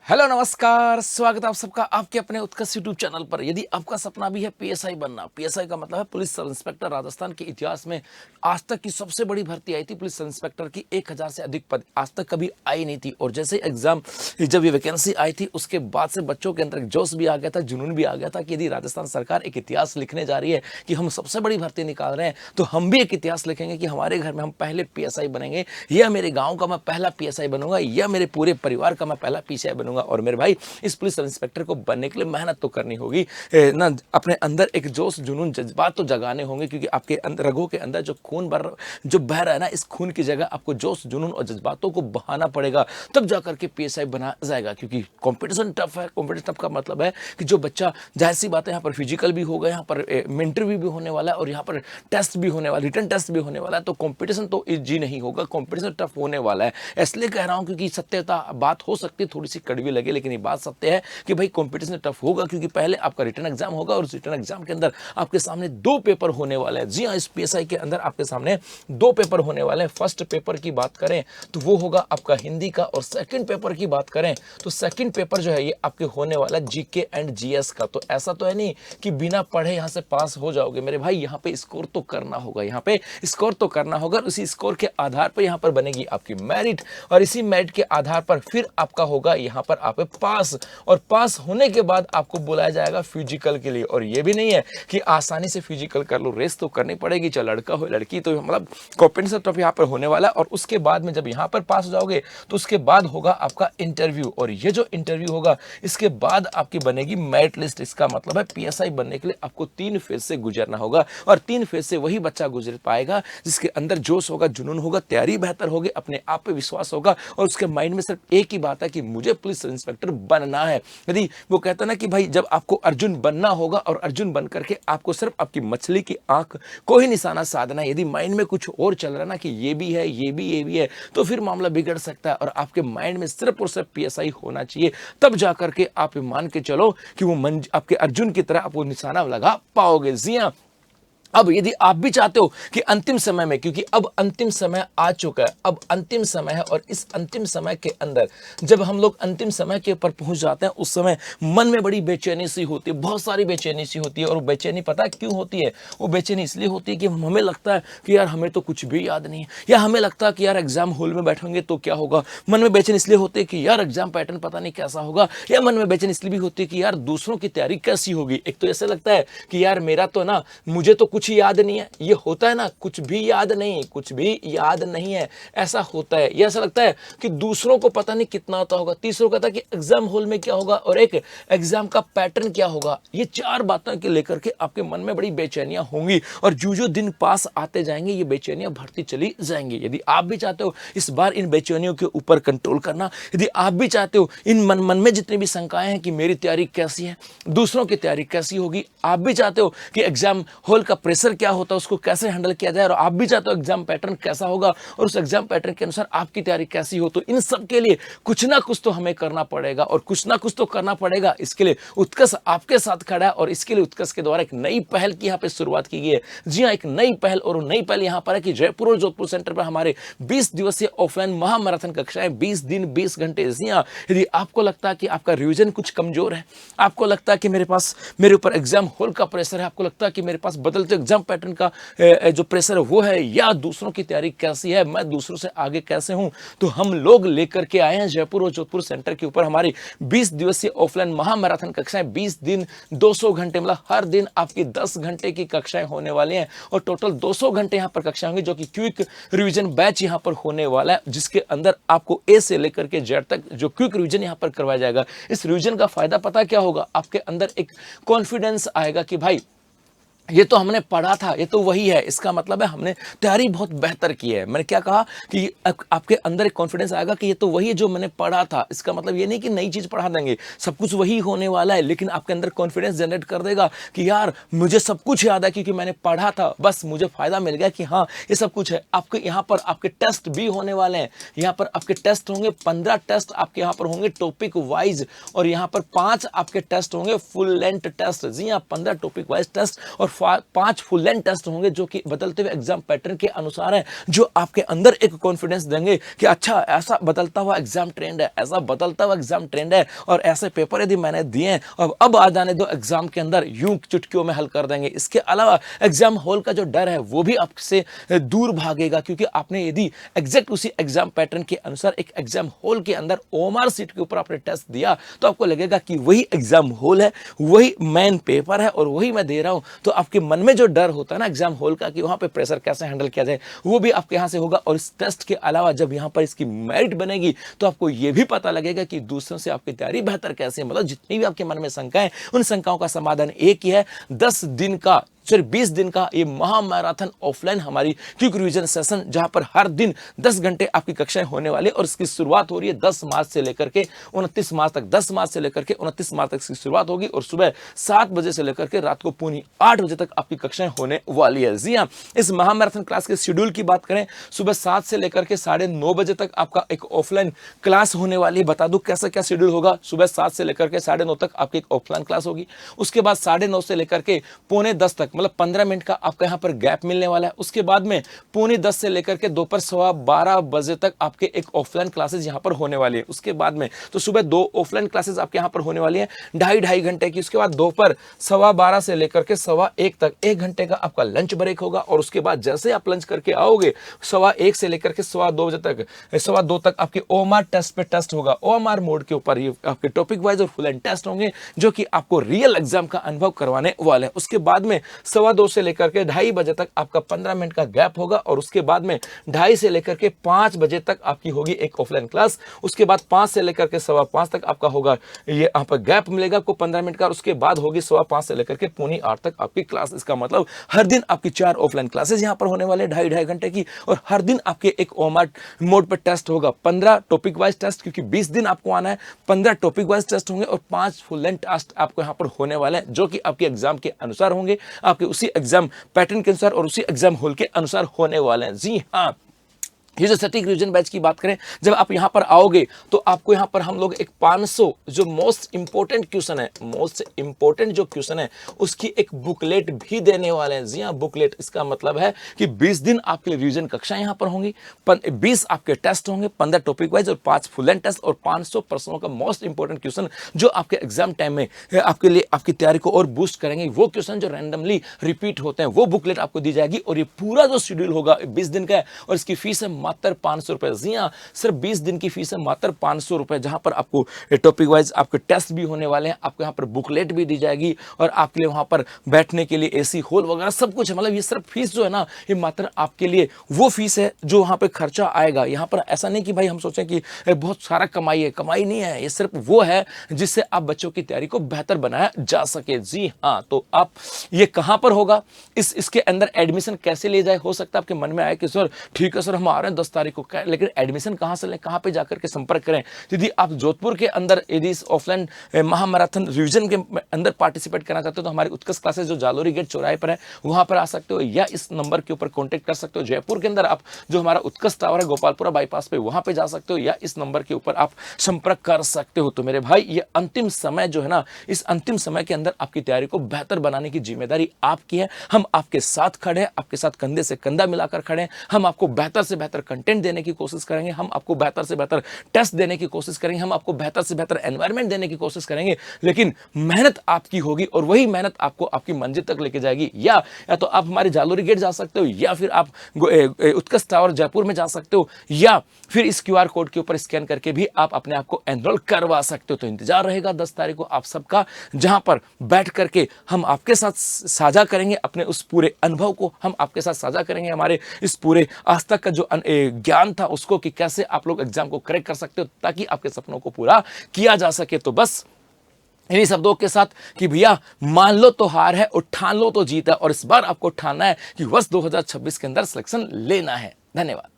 Hello नमस्कार, स्वागत है आप सबका आपके अपने उत्कर्ष यूट्यूब चैनल पर। यदि आपका सपना भी है पीएसआई बनना, पीएसआई का मतलब है पुलिस सब इंस्पेक्टर। राजस्थान के इतिहास में आज तक की सबसे बड़ी भर्ती आई थी पुलिस सब इंस्पेक्टर की, 1000 से अधिक पद आज तक कभी आई नहीं थी। और जैसे एग्जाम जब ये वैकेंसी आई थी उसके बाद से बच्चों के अंदर एक जोश भी आ गया था, जुनून भी आ गया था कि यदि राजस्थान सरकार एक इतिहास लिखने जा रही है कि हम सबसे बड़ी भर्ती निकाल रहे हैं, तो हम भी एक इतिहास लिखेंगे कि हमारे घर में हम पहले पीएसआई बनेंगे, या मेरे गाँव का मैं पहला पीएसआई बनूंगा, या मेरे पूरे परिवार का मैं पहला पीएसआई बनूंगा। और मेरे भाई, इस पुलिस सब इंस्पेक्टर को बनने के लिए मेहनत तो करनी होगी ना, अपने अंदर एक जोश जुनून जज्बात तो जगाने होंगे, क्योंकि आपके अंदर रगों के अंदर जो खून जो बह रहा है ना, इस खून की जगह आपको जोश जुनून और जज्बातों को बहाना पड़ेगा, तब जाकर के पीएसआई बना जाएगा। क्योंकि कंपटीशन टफ है। कंपटीशन टफ का मतलब है कि जो बच्चा, जाहिर सी बात है, यहाँ पर फिजिकल भी होगा, यहाँ पर इंटरव्यू भी होने वाला है, और यहाँ पर टेस्ट भी होने वाला, रिटन टेस्ट भी होने वाला है। तो कंपटीशन तो इजी नहीं होगा, कंपटीशन टफ होने वाला है। इसलिए कह रहा हूँ क्योंकि सत्यता बात हो सकती है, थोड़ी सी कड़वी लगे, लेकिन ये बात सत्य है कि भाई कंपटीशन टफ होगा, क्योंकि पहले आपका रिटन एग्जाम होगा, और उस रिटन एग्जाम के अंदर आपके सामने 2 पेपर होने वाले हैं। जी हाँ, इस पीएसआई के अंदर आपके सामने 2 पेपर होने वाले हैं। फर्स्ट पेपर की बात करें तो वो होगा आपका हिंदी का, और सेकंड पेपर की बात करें तो सेकंड पेपर जो है ये आपके होने वाला जीके एंड जीएस का। तो ऐसा तो है नहीं कि बिना पढ़े यहां से पास हो जाओगे मेरे भाई, यहाँ पे स्कोर तो करना होगा, यहाँ पे स्कोर तो करना होगा। उसी स्कोर के आधार पर यहाँ पर बनेगी आपकी मेरिट, और इसी मेरिट के आधार पर फिर आपका होगा यहाँ पर आप पास, और पास होने के बाद आपको बुलाया जाएगा फिजिकल के लिए। और ये भी नहीं है कि आसानी से फिजिकल कर लो, रेस तो करनी पड़ेगी, चाहे लड़का हो लड़की, तो मतलब कॉम्पिटिशन टफ यहाँ पर होने वाला है। और उसके बाद में जब यहाँ पर पास हो जाओगे तो उसके बाद होगा आपका इंटरव्यू, और ये जो इंटरव्यू होगा इसके बाद आपकी बनेगी मेरिट लिस्ट। इसका मतलब है पीएसआई बनने के लिए आपको 3 फेज से गुजरना होगा, और 3 फेज से वही बच्चा गुजर पाएगा जिसके अंदर जोश होगा, जुनून होगा, तैयारी बेहतर होगी, अपने आप पे विश्वास होगा, और उसके माइंड में सिर्फ एक ही बात है कि मुझे पुलिस इंस्पेक्टर बनना है। यदि वो कहता ना कि भाई जब आपको अर्जुन बनना होगा, और अर्जुन बन करके आपको सिर्फ आपकी मछली की आंख को ही निशाना साधना है, यदि माइंड में कुछ और चल रहा है ना कि ये भी है, ये भी है, तो फिर मामला बिगड़ सकता है। और आपके माइंड में सिर्फ और सिर्फ पीएसआई होना चाहिए, तब जाकर के आप मान के चलो कि वो आपके अर्जुन की तरह आप वो निशाना लगा पाओगे। जी हाँ, अब यदि आप भी चाहते हो कि अंतिम समय में, क्योंकि अब अंतिम समय आ चुका है, अब अंतिम समय है, और इस अंतिम समय के अंदर जब हम लोग अंतिम समय के ऊपर पहुंच जाते हैं, उस समय मन में बड़ी बेचैनी सी होती है, बहुत सारी बेचैनी सी होती है। और वो बेचैनी पता क्यों होती है? वो बेचैनी इसलिए होती है कि हमें लगता है कि यार हमें तो कुछ भी याद नहीं है, या हमें लगता है कि यार एग्जाम हॉल में बैठेंगे तो क्या होगा। मन में बेचैनी इसलिए होती है कि यार एग्जाम पैटर्न पता नहीं कैसा होगा, या मन में बेचैनी इसलिए भी होती है कि यार दूसरों की तैयारी कैसी होगी। एक तो ऐसा लगता है कि यार मेरा तो ना, मुझे तो कुछ याद नहीं है, ये होता है ना, कुछ भी याद नहीं, कुछ भी याद नहीं है, ऐसा होता है। ये ऐसा लगता है कि दूसरों को पता नहीं कितना आता होगा, तीसरों कहता है कि एग्जाम हॉल में क्या होगा, और एक एग्जाम का पैटर्न क्या होगा। ये 4 बातों के लेकर के आपके मन में बड़ी बेचैनियां होंगी, और जो दिन पास आते जाएंगे ये बेचैनियां बढ़ती चली जाएंगी। यदि आप भी चाहते हो इस बार इन बेचैनियों के ऊपर कंट्रोल करना, यदि आप भी चाहते हो इन मन में जितनी भी शंकाएं हैं कि मेरी तैयारी कैसी है, दूसरों की तैयारी कैसी होगी, आप भी चाहते हो कि एग्जाम हॉल का प्रेशर क्या होता है, उसको कैसे हैंडल किया जाए, और आप भी चाहते हो एग्जाम पैटर्न कैसा होगा, और उस एग्जाम पैटर्न के अनुसार आपकी तैयारी कैसी हो, तो इन सब के लिए कुछ ना कुछ तो हमें करना पड़ेगा, और कुछ ना कुछ तो करना पड़ेगा। इसके लिए उत्कर्ष आपके साथ खड़ा है, और इसके लिए उत्कर्ष के द्वारा एक नई पहल की यहाँ पे शुरुआत की गई है। जी हाँ, एक नई पहल, और नई पहल यहाँ पर है कि जयपुर और जोधपुर सेंटर पर हमारे 20 दिवसीय ऑफलाइन महामैराथन कक्षाएं, 20 दिन 20 घंटे। जी हाँ, यदि आपको लगता है कि आपका रिविजन कुछ कमजोर है, आपको लगता है कि मेरे ऊपर एग्जाम हॉल का प्रेशर है, आपको लगता है कि मेरे पास बदलते एग्जाम पैटर्न का जो प्रेशर है वो है, या दूसरों की तैयारी कैसी है, मैं दूसरों से आगे कैसे हूं, तो हम लोग लेकर के आए हैं जयपुर और जोधपुर सेंटर के ऊपर हमारी 20 दिवसीय ऑफलाइन महामैराथन कक्षाएं, 20 दिन 200 घंटे, मतलब हर दिन आपकी 10 घंटे की कक्षाएं होने वाली हैं, और टोटल 200 घंटे यहां पर कक्षाएं होंगी, जो कि क्विक रिवीजन बैच यहां पर होने वाला है, जिसके अंदर आपको ए से लेकर के जेड तक जो क्विक रिवीजन यहां पर करवाया जाएगा। इस रिवीजन का फायदा पता क्या होगा? आपके अंदर एक कॉन्फिडेंस आएगा कि भाई ये तो हमने पढ़ा था, ये तो वही है, इसका मतलब है हमने तैयारी बहुत बेहतर की है। मैंने क्या कहा कि आपके अंदर एक कॉन्फिडेंस आएगा कि ये तो वही है जो मैंने पढ़ा था। इसका मतलब ये नहीं कि नई चीज पढ़ा देंगे, सब कुछ वही होने वाला है, लेकिन आपके अंदर कॉन्फिडेंस जनरेट कर देगा कि यार मुझे सब कुछ याद है क्योंकि मैंने पढ़ा था, बस मुझे फायदा मिल गया कि हाँ ये सब कुछ है। आपके यहाँ पर आपके टेस्ट भी होने वाले हैं, यहाँ पर आपके टेस्ट होंगे 15 टेस्ट आपके यहाँ पर होंगे टॉपिक वाइज, और यहाँ पर 5 आपके टेस्ट होंगे फुल लेंथ टेस्ट। जी हाँ, 15 टॉपिक वाइज टेस्ट और 5 फुल लेंथ टेस्ट होंगे जो कि बदलते हुए एग्जाम पैटर्न के अनुसार है, जो आपके अंदर एक कॉन्फिडेंस देंगे कि अच्छा ऐसा बदलता हुआ एग्जाम ट्रेंड है, ऐसा बदलता हुआ एग्जाम ट्रेंड है और ऐसे पेपर यदि मैंने दिए हैं अब आ जाने दो एग्जाम के अंदर, यूं चुटकियों में हल कर देंगे। इसके अलावा एग्जाम हॉल का जो डर है वो भी आपसे दूर भागेगा, क्योंकि आपने यदि एग्जैक्ट उसी एग्जाम पैटर्न के अनुसार एक एग्जाम हॉल के अंदर ओएमआर सीट के ऊपर आपने टेस्ट दिया तो आपको लगेगा कि वही एग्जाम हॉल है, वही मेन पेपर है और वही मैं दे रहा हूं। तो आपके मन में जो डर होता है ना एग्जाम हॉल का कि वहां पे प्रेशर कैसे हैंडल किया जाए, वो भी आपके यहां से होगा। और इस टेस्ट के अलावा जब यहां पर इसकी मेरिट बनेगी तो आपको यह भी पता लगेगा कि दूसरों से आपकी तैयारी बेहतर कैसे है। मतलब जितनी भी आपके मन में शंकाएं, उन शंकाओं का समाधान एक ही है, 10 दिन का सिर्फ 20 दिन का ये महामैराथन ऑफलाइन हमारी क्विक रिवीजन सेशन, जहां पर हर दिन 10 घंटे आपकी कक्षाएं होने वाली और इसकी शुरुआत हो रही है 10 मार्च से लेकर के 29 मार्च तक। 10 मार्च से लेकर के 29 मार्च तक इसकी शुरुआत होगी और सुबह 7 बजे से लेकर के रात को पौनी 8 बजे तक आपकी कक्षाएं होने वाली है। जी हाँ, इस महामैराथन क्लास के शेड्यूल की बात करें, सुबह 7 से लेकर के 9:30 बजे तक आपका एक ऑफलाइन क्लास होने वाली है। बता दूं कैसा क्या शेड्यूल होगा। सुबह 7 से लेकर के 9:30 तक आपकी एक ऑफलाइन क्लास होगी। उसके बाद 9:30 से लेकर के 9:45 तक मतलब 15 मिनट का आपका यहां पर गैप मिलने वाला है। उसके बाद में 9:45 से लेकर के दोपहर 12:15 बजे तक आपके एक ऑफलाइन क्लासेस यहां पर होने वाली है। उसके बाद में तो सुबह 2 ऑफलाइन क्लासेस आपके यहां पर होने वाली है 2.5 घंटे की। उसके बाद दोपहर 12:15 से लेकर के 1:15 तक 1 घंटे का आपका लंच ब्रेक होगा और उसके बाद जैसे आप लंच करके आओगे 1:15 से लेकर के 2:15 बजे तक 2:15 तक आपके ओएमआर टेस्ट पे टेस्ट होगा। ओएमआर मोड के ऊपर ये आपके टॉपिक वाइज और फुल एंड टेस्ट होंगे जो कि आपको रियल एग्जाम का अनुभव करवाने वाले हैं। उसके बाद में 2:15 से लेकर के 2:30 बजे तक आपका 15 मिनट का गैप होगा और उसके बाद में 2:30 से लेकर के 5 बजे तक आपकी होगी एक ऑफलाइन क्लास। उसके बाद 5 से लेकर के 5:15 तक आपका होगा ये यहाँ पर गैप मिलेगा आपको 15 मिनट का। उसके बाद होगी 5:15 से लेकर के 7:45 तक आपकी क्लास। इसका मतलब हर दिन आपकी 4 ऑफलाइन क्लासेस यहाँ पर होने वाले 2.5 घंटे की और हर दिन आपके एक ओएमआर मोड पर टेस्ट होगा। 15 टॉपिक वाइज टेस्ट, क्योंकि 20 दिन आपको आना है, 15 टॉपिक वाइज टेस्ट होंगे और 5 फुल लेंथ टेस्ट आपको यहाँ पर होने वाले हैं जो कि आपके एग्जाम के अनुसार होंगे, आपके उसी एग्जाम पैटर्न के अनुसार और उसी एग्जाम हॉल के अनुसार होने वाले हैं। जी हाँ, ये जो सटीक रिवीजन बैच की बात करें, जब आप यहां पर आओगे तो आपको यहां पर हम लोग एक 500 जो मोस्ट इंपोर्टेंट क्वेश्चन है, मोस्ट इंपोर्टेंट जो क्वेश्चन है उसकी एक बुकलेट भी देने वाले हैं। जी हाँ, बुकलेट, इसका मतलब है कि 20 दिन आपके रिवीजन कक्षा यहां पर होंगी, 20 आपके टेस्ट होंगे, 15 टॉपिक वाइज और 5 फुल एंड टेस्ट और 500 प्रश्नों का मोस्ट इंपोर्टेंट क्वेश्चन जो आपके एग्जाम टाइम में आपके लिए आपकी तैयारी को और बूस्ट करेंगे। वो क्वेश्चन जो रैंडमली रिपीट होते हैं वो बुकलेट आपको दी जाएगी और ये पूरा जो शेड्यूल होगा 20 दिन का है और इसकी फीस है मात्र 500 रुपए। जी हाँ, सिर्फ 20 दिन की फीस है मात्र 500 रुपए, जहां पर आपको टॉपिक वाइज आपके टेस्ट भी होने वाले हैं, आपको यहां पर बुकलेट भी दी जाएगी और आपके लिए वहां पर बैठने के लिए एसी हॉल वगैरह सब कुछ है। मतलब ये सिर्फ फीस जो है ना, ये मात्र आपके लिए वो फीस है जो वहां पर खर्चा आएगा। यहां पर ऐसा नहीं कि भाई हम सोचें कि बहुत सारा कमाई है, कमाई नहीं है, ये सिर्फ वो है जिससे आप बच्चों की तैयारी को बेहतर बनाया जा सके। जी हाँ, तो आप ये कहां पर होगा, इसके अंदर एडमिशन कैसे ले जाए। हो सकता है आपके मन में आए कि सर ठीक है सर हम आ रहे हैं 10 तारीख को, लेकिन एडमिशन कहां से लें, कहां पे जाकर के संपर्क करें। यदि आप जोधपुर के अंदर यदि इस ऑफलाइन महामैराथन रिवीजन के अंदर पार्टिसिपेट करना चाहते हो तो हमारी उत्कर्ष क्लासेस जो जालोरी गेट चौराहे पर है वहां पर आ सकते हो या इस नंबर के ऊपर कांटेक्ट कर सकते हो। जयपुर के अंदर आप जो हमारा उत्कर्ष टावर है गोपालपुरा बाईपास पे वहां पे जा सकते हो या इस नंबर के ऊपर आप संपर्क कर सकते हो। तो मेरे भाई ये अंतिम समय जो है ना, इस अंतिम समय के अंदर आपकी तैयारी को बेहतर बनाने की जिम्मेदारी आपकी है। हम आपके साथ खड़े हैं, आपके साथ कंधे से कंधा मिलाकर खड़े हैं। हम आपको बेहतर से बेहतर कंटेंट देने की कोशिश करेंगे, हम आपको बेहतर से बेहतर टेस्ट देने की कोशिश करेंगे, हम आपको बेहतर से बेहतर एनवायरनमेंट देने की कोशिश करेंगे। लेकिन मेहनत आपकी होगी और वही मेहनत आपको आपकी मंजिल तक लेके जाएगी। या तो आप हमारे जालोरी गेट जा सकते हो या फिर आप उत्कर्ष टावर जयपुर में जा सकते हो या फिर इस क्यूआर कोड के ऊपर स्कैन करके भी आप अपने आप को एनरोल करवा सकते हो। तो इंतजार रहेगा 10 तारीख को आप सबका, जहां पर बैठ करके हम आपके साथ साझा करेंगे अपने उस पूरे अनुभव को, हम आपके साथ साझा करेंगे हमारे इस पूरे आज तक का जो ज्ञान था उसको कि कैसे आप लोग एग्जाम को क्रैक कर सकते हो ताकि आपके सपनों को पूरा किया जा सके। तो बस इन्हीं शब्दों के साथ कि भैया मान लो तो हार है, उठान लो तो जीत है और इस बार आपको उठाना है कि वर्ष 2026 के अंदर सिलेक्शन लेना है। धन्यवाद।